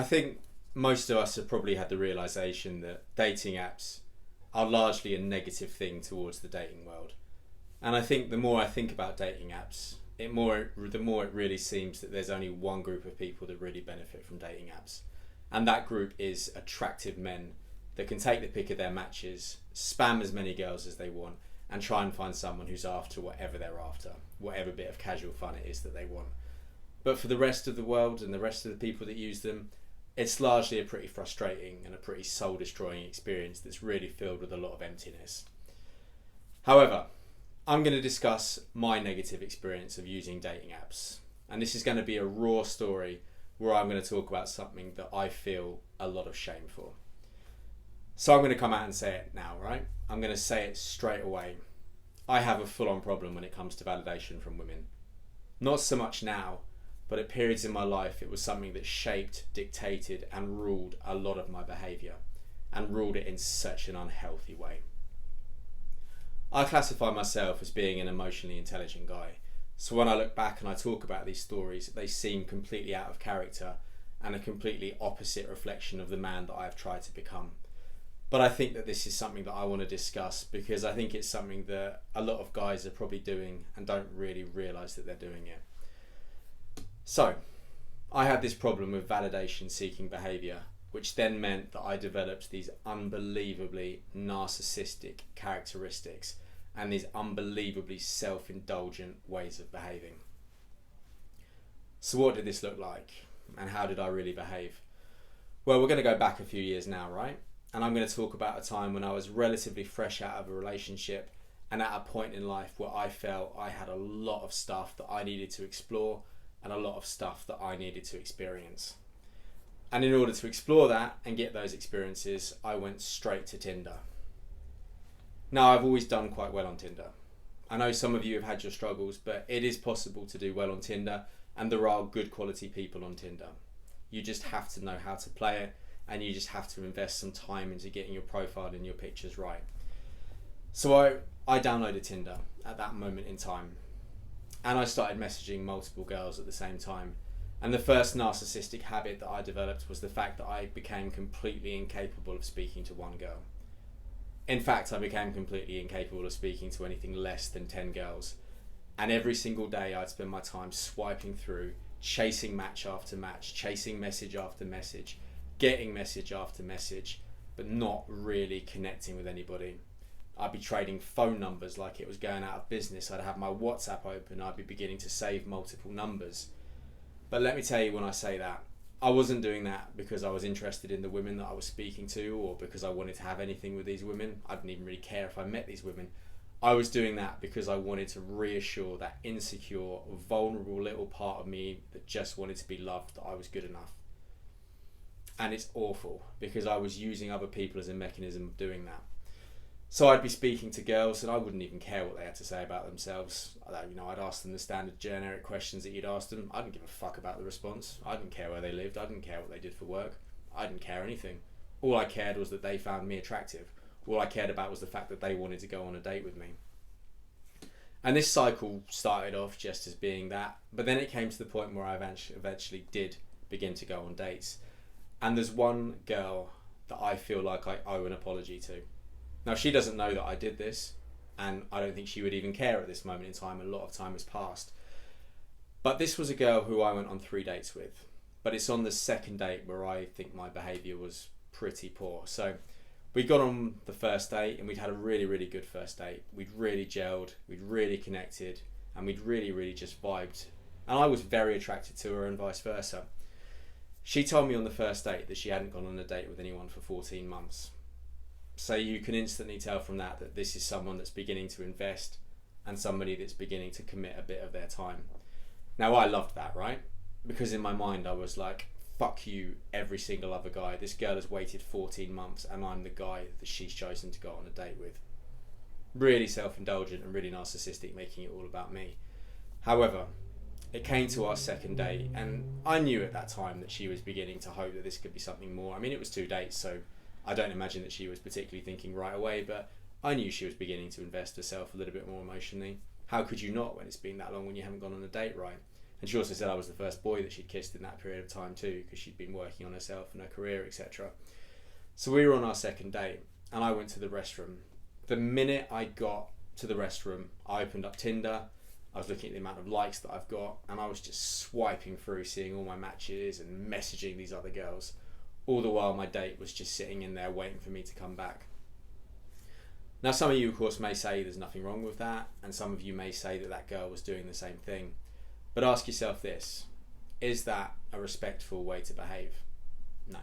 I think most of us have probably had the realization that dating apps are largely a negative thing towards the dating world. And I think the more I think about dating apps, the more it really seems that there's only one group of people that really benefit from dating apps. And that group is attractive men that can take the pick of their matches, spam as many girls as they want, and try and find someone who's after whatever they're after, whatever bit of casual fun it is that they want. But for the rest of the world and the rest of the people that use them, it's largely a pretty frustrating and a pretty soul-destroying experience that's really filled with a lot of emptiness. However, I'm going to discuss my negative experience of using dating apps. And this is going to be a raw story where I'm going to talk about something that I feel a lot of shame for. So I'm going to come out and say it now, right? I'm going to say it straight away. I have a full-on problem when it comes to validation from women. Not so much now, but at periods in my life it was something that shaped, dictated and ruled a lot of my behaviour, and ruled it in such an unhealthy way. I classify myself as being an emotionally intelligent guy, so when I look back and I talk about these stories, they seem completely out of character and a completely opposite reflection of the man that I've tried to become. But I think that this is something that I want to discuss because I think it's something that a lot of guys are probably doing and don't really realise that they're doing it. So, I had this problem with validation seeking behaviour, which then meant that I developed these unbelievably narcissistic characteristics and these unbelievably self-indulgent ways of behaving. So what did this look like? And how did I really behave? Well, we're going to go back a few years now, right? And I'm going to talk about a time when I was relatively fresh out of a relationship and at a point in life where I felt I had a lot of stuff that I needed to explore and a lot of stuff that I needed to experience. And in order to explore that and get those experiences, I went straight to Tinder. Now, I've always done quite well on Tinder. I know some of you have had your struggles, but it is possible to do well on Tinder, and there are good quality people on Tinder. You just have to know how to play it, and you just have to invest some time into getting your profile and your pictures right. So I downloaded Tinder at that moment in time, and I started messaging multiple girls at the same time. And the first narcissistic habit that I developed was the fact that I became completely incapable of speaking to one girl. In fact, I became completely incapable of speaking to anything less than 10 girls. And every single day I'd spend my time swiping through, chasing match after match, chasing message after message, getting message after message, but not really connecting with anybody. I'd be trading phone numbers like it was going out of business. I'd have my WhatsApp open. I'd be beginning to save multiple numbers. But let me tell you, when I say that, I wasn't doing that because I was interested in the women that I was speaking to or because I wanted to have anything with these women. I didn't even really care if I met these women. I was doing that because I wanted to reassure that insecure, vulnerable little part of me that just wanted to be loved, that I was good enough. And it's awful because I was using other people as a mechanism of doing that. So I'd be speaking to girls and I wouldn't even care what they had to say about themselves. I'd ask them the standard generic questions that you'd ask them. I didn't give a fuck about the response. I didn't care where they lived. I didn't care what they did for work. I didn't care anything. All I cared was that they found me attractive. All I cared about was the fact that they wanted to go on a date with me. And this cycle started off just as being that, but then it came to the point where I eventually did begin to go on dates. And there's one girl that I feel like I owe an apology to. Now, she doesn't know that I did this, and I don't think she would even care at this moment in time. A lot of time has passed. But this was a girl who I went on 3 dates with. But it's on the second date where I think my behaviour was pretty poor. So we got on the first date, and we'd had a really, really good first date. We'd really gelled, we'd really connected, and we'd really, really just vibed. And I was very attracted to her and vice versa. She told me on the first date that she hadn't gone on a date with anyone for 14 months. So you can instantly tell from that this is someone that's beginning to invest and somebody that's beginning to commit a bit of their time. Now, I loved that, right? Because in my mind I was like, fuck you, every single other guy. This girl has waited 14 months and I'm the guy that she's chosen to go on a date with. Really self-indulgent and really narcissistic, making it all about me. However, it came to our second date and I knew at that time that she was beginning to hope that this could be something more. I mean, it was 2 dates, so I don't imagine that she was particularly thinking right away, but I knew she was beginning to invest herself a little bit more emotionally. How could you not when it's been that long when you haven't gone on a date, right? And she also said I was the first boy that she'd kissed in that period of time too, because she'd been working on herself and her career, etc. So we were on our second date, and I went to the restroom. The minute I got to the restroom, I opened up Tinder. I was looking at the amount of likes that I've got, and I was just swiping through, seeing all my matches and messaging these other girls. All the while my date was just sitting in there waiting for me to come back. Now, some of you, of course, may say there's nothing wrong with that, and some of you may say that that girl was doing the same thing. But ask yourself this: is that a respectful way to behave? No.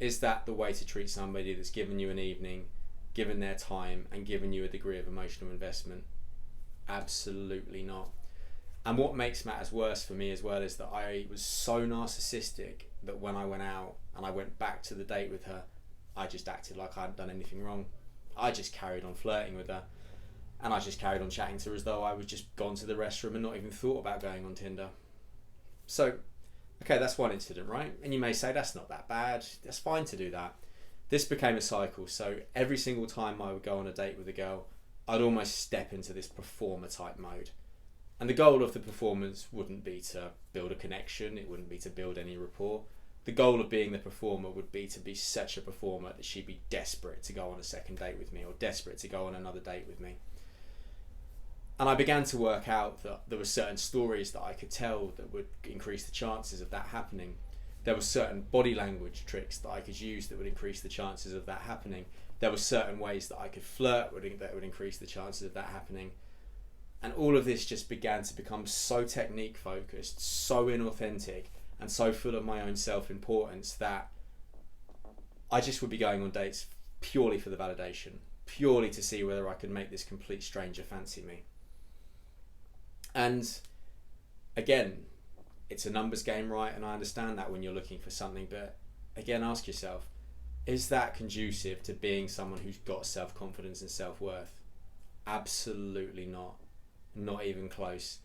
Is that the way to treat somebody that's given you an evening, given their time, and given you a degree of emotional investment? Absolutely not. And what makes matters worse for me as well is that I was so narcissistic that when I went out and I went back to the date with her, I just acted like I hadn't done anything wrong. I just carried on flirting with her, and I just carried on chatting to her as though I was just gone to the restroom and not even thought about going on Tinder. So, okay, that's one incident, right? And you may say that's not that bad, that's fine to do that. This became a cycle, so every single time I would go on a date with a girl, I'd almost step into this performer type mode. And the goal of the performance wouldn't be to build a connection, it wouldn't be to build any rapport. The goal of being the performer would be to be such a performer that she'd be desperate to go on a second date with me, or desperate to go on another date with me. And I began to work out that there were certain stories that I could tell that would increase the chances of that happening. There were certain body language tricks that I could use that would increase the chances of that happening. There were certain ways that I could flirt that would increase the chances of that happening. And all of this just began to become so technique focused, so inauthentic, and so full of my own self-importance that I just would be going on dates purely for the validation, purely to see whether I could make this complete stranger fancy me. And again, it's a numbers game, right? And I understand that when you're looking for something, but again, ask yourself, is that conducive to being someone who's got self-confidence and self-worth? Absolutely not. Not even close.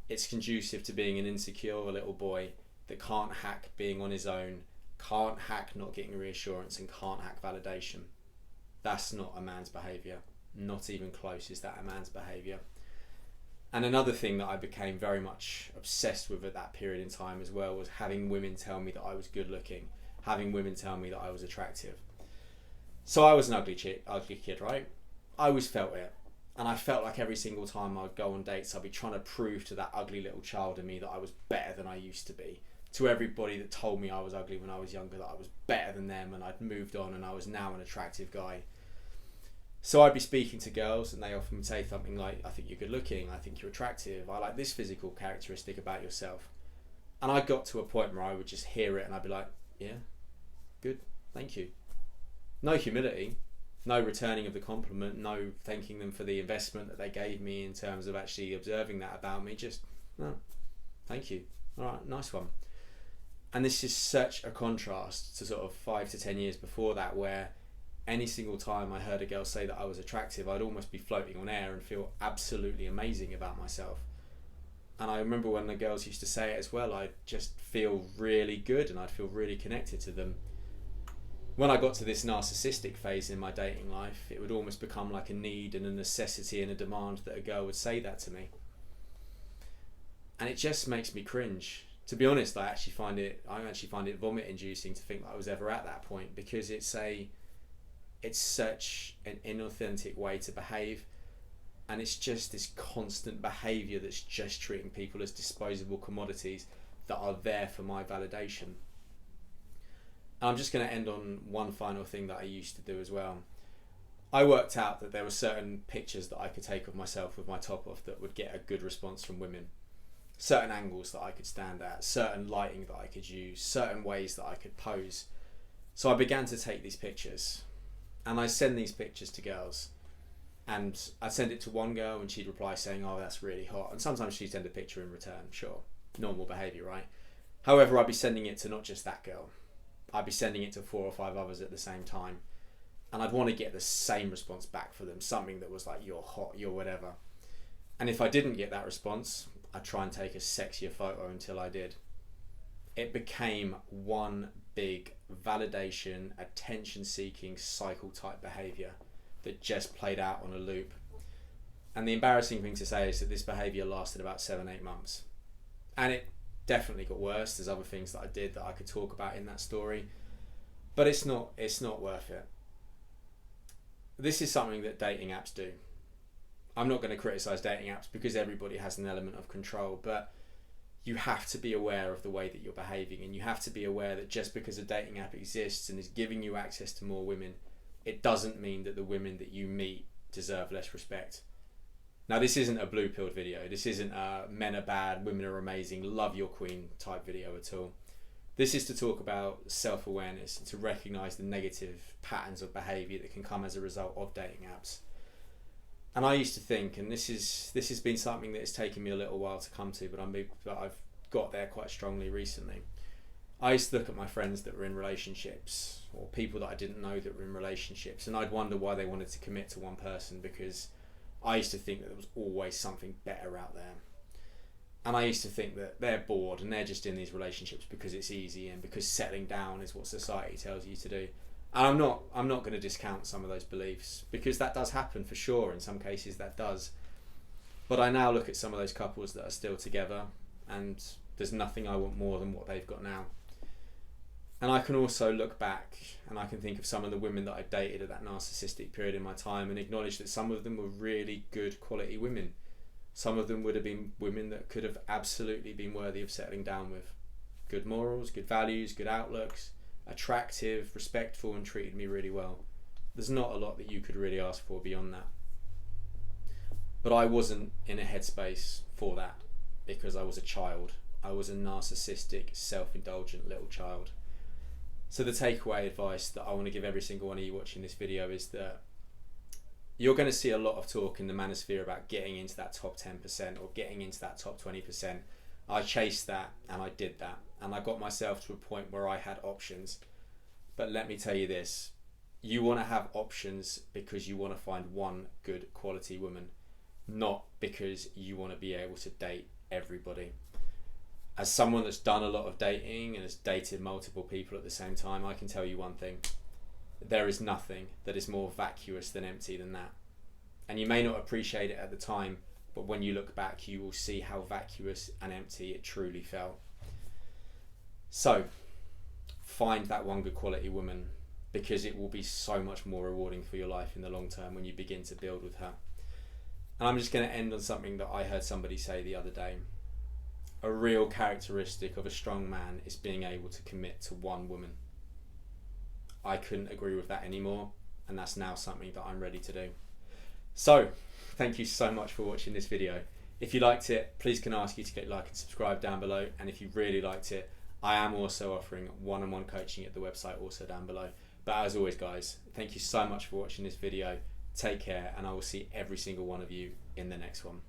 It's conducive to being an insecure little boy that can't hack being on his own, can't hack not getting reassurance, and can't hack validation. That's not a man's behaviour. Not even close is that a man's behaviour. And another thing that I became very much obsessed with at that period in time as well was having women tell me that I was good looking, having women tell me that I was attractive. So I was an ugly kid, right? I always felt it. And I felt like every single time I'd go on dates, I'd be trying to prove to that ugly little child in me that I was better than I used to be. To everybody that told me I was ugly when I was younger, that I was better than them and I'd moved on and I was now an attractive guy. So I'd be speaking to girls and they often would say something like, I think you're good looking, I think you're attractive, I like this physical characteristic about yourself. And I got to a point where I would just hear it and I'd be like, yeah, good, thank you. No humility, no returning of the compliment, no thanking them for the investment that they gave me in terms of actually observing that about me, just, no, thank you, all right, nice one. And this is such a contrast to sort of 5 to 10 years before that, where any single time I heard a girl say that I was attractive, I'd almost be floating on air and feel absolutely amazing about myself. And I remember when the girls used to say it as well, I'd just feel really good and I'd feel really connected to them. When I got to this narcissistic phase in my dating life, it would almost become like a need and a necessity and a demand that a girl would say that to me. And it just makes me cringe. To be honest, I actually find it vomit inducing to think that I was ever at that point, because it's such an inauthentic way to behave, and it's just this constant behaviour that's just treating people as disposable commodities that are there for my validation. And I'm just going to end on one final thing that I used to do as well. I worked out that there were certain pictures that I could take of myself with my top off that would get a good response from women. Certain angles that I could stand at, certain lighting that I could use, certain ways that I could pose. So I began to take these pictures. And I send these pictures to girls, and I'd send it to one girl and she'd reply saying, oh, that's really hot. And sometimes she'd send a picture in return, sure, normal behaviour, right? However, I'd be sending it to not just that girl. I'd be sending it to 4 or 5 others at the same time. And I'd want to get the same response back for them, something that was like, you're hot, you're whatever. And if I didn't get that response, I'd try and take a sexier photo until I did. It became one big validation, attention-seeking, cycle-type behaviour that just played out on a loop. And the embarrassing thing to say is that this behaviour lasted about 7-8 months. And it definitely got worse. There's other things that I did that I could talk about in that story, but it's not worth it. This is something that dating apps do. I'm not going to criticize dating apps because everybody has an element of control, but you have to be aware of the way that you're behaving, and you have to be aware that just because a dating app exists and is giving you access to more women, it doesn't mean that the women that you meet deserve less respect. Now, this isn't a blue-pilled video. This isn't a men are bad, women are amazing, love your queen type video at all. This is to talk about self-awareness and to recognise the negative patterns of behaviour that can come as a result of dating apps. And I used to think, and this has been something that has taken me a little while to come to, but I've got there quite strongly recently. I used to look at my friends that were in relationships, or people that I didn't know that were in relationships, and I'd wonder why they wanted to commit to one person, because I used to think that there was always something better out there. And I used to think that they're bored and they're just in these relationships because it's easy and because settling down is what society tells you to do. And I'm not going to discount some of those beliefs, because that does happen for sure. In some cases that does. But I now look at some of those couples that are still together, and there's nothing I want more than what they've got now. And I can also look back and I can think of some of the women that I dated at that narcissistic period in my time and acknowledge that some of them were really good quality women. Some of them would have been women that could have absolutely been worthy of settling down with. Good morals, good values, good outlooks, attractive, respectful, and treated me really well. There's not a lot that you could really ask for beyond that. But I wasn't in a headspace for that, because I was a child. I was a narcissistic, self-indulgent little child. So the takeaway advice that I want to give every single one of you watching this video is that you're going to see a lot of talk in the manosphere about getting into that top 10% or getting into that top 20%. I chased that and I did that, and I got myself to a point where I had options. But let me tell you this, you want to have options because you want to find one good quality woman, not because you want to be able to date everybody. As someone that's done a lot of dating and has dated multiple people at the same time, I can tell you one thing: there is nothing that is more vacuous than empty than that. And you may not appreciate it at the time, but when you look back, you will see how vacuous and empty it truly felt. So find that one good quality woman, because it will be so much more rewarding for your life in the long term when you begin to build with her. And I'm just going to end on something that I heard somebody say the other day. A real characteristic of a strong man is being able to commit to one woman. I couldn't agree with that anymore, and that's now something that I'm ready to do. So, thank you so much for watching this video. If you liked it, please can I ask you to click like and subscribe down below, and if you really liked it, I am also offering one-on-one coaching at the website also down below. But as always guys, thank you so much for watching this video. Take care, and I will see every single one of you in the next one.